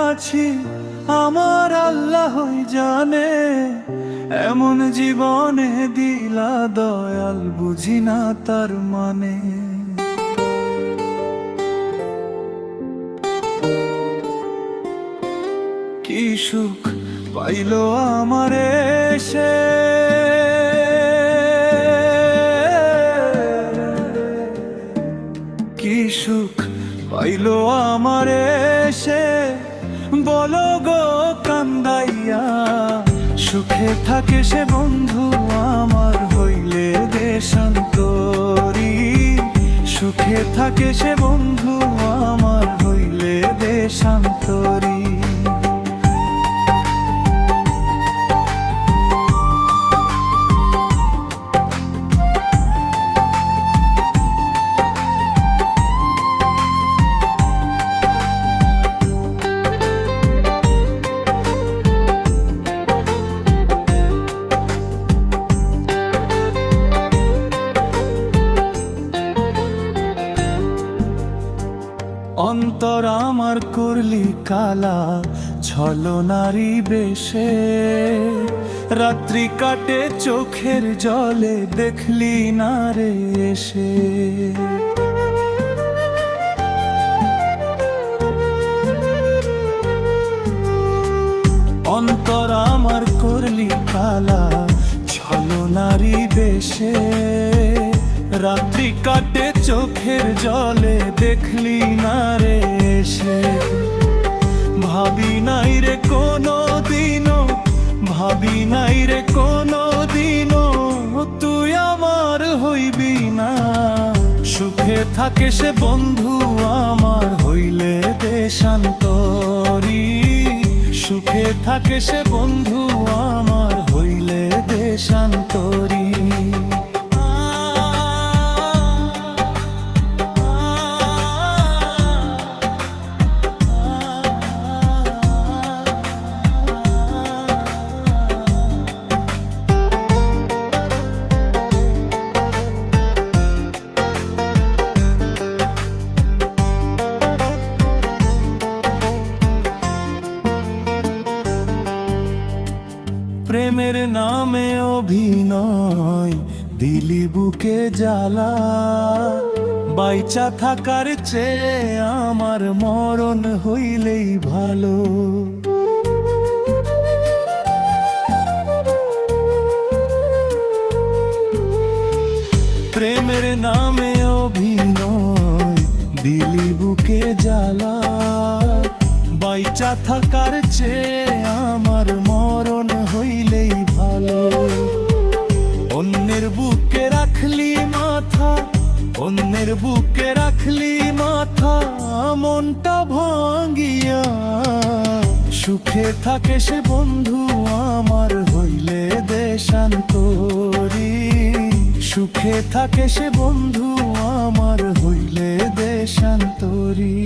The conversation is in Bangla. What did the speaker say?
আছি আমার আল্লাহই জানে। এমন জীবনে দিলা দয়াল, বুঝি না তার মানে। কি সুখ পাইল আমার এসে, কি সুখ পাইল আমার এসে, বলো গো কান্দাইয়া। সুখে থাকে সে বন্ধু আমার, হইলে দেশান্তরী। সুখে থাকে সে বন্ধু আমার, হইলে দেশান্তরী। অন্তর আমার করলি কালা ছলনারি বেশে, রাত্রি কাটে চোখের জলে দেখলি না রে এসে। অন্তর আমার করলি কালা ছলনারি বেশে, রাত্রি কাটে চোখের জলে দেখলি না রে এসে। ভাবি নাই রে কোনো দিনও, ভাবি নাই রে কোনো দিনও, তুই আমার হইবি না। সুখে থাকে সে বন্ধু আমার, হইলে দেশান্তরী। সুখে থাকে সে বন্ধু আমার, হইলে দেশান্তরী। প্রেমের নামে অভিনয় দিলি বুকে জ্বালা, বাইচা থাকার চেয়ে আমার মরণ হইলেই ভালো। প্রেমের নামে অভিনয় দিলি বুকে জ্বালা, বাইচা থাকার চেয়ে আমার মরণ হইলেই ভালো। অন্যের বুকে রাখলি মাথা, অন্যের বুকে রাখলি মাথা, মনটা ভাঙ্গিয়া। সুখে থাকে সে বন্ধু আমার, হইলে দেশান্তরী। সুখে থাকে সে বন্ধু আমার, হইলে দেশান্তরী।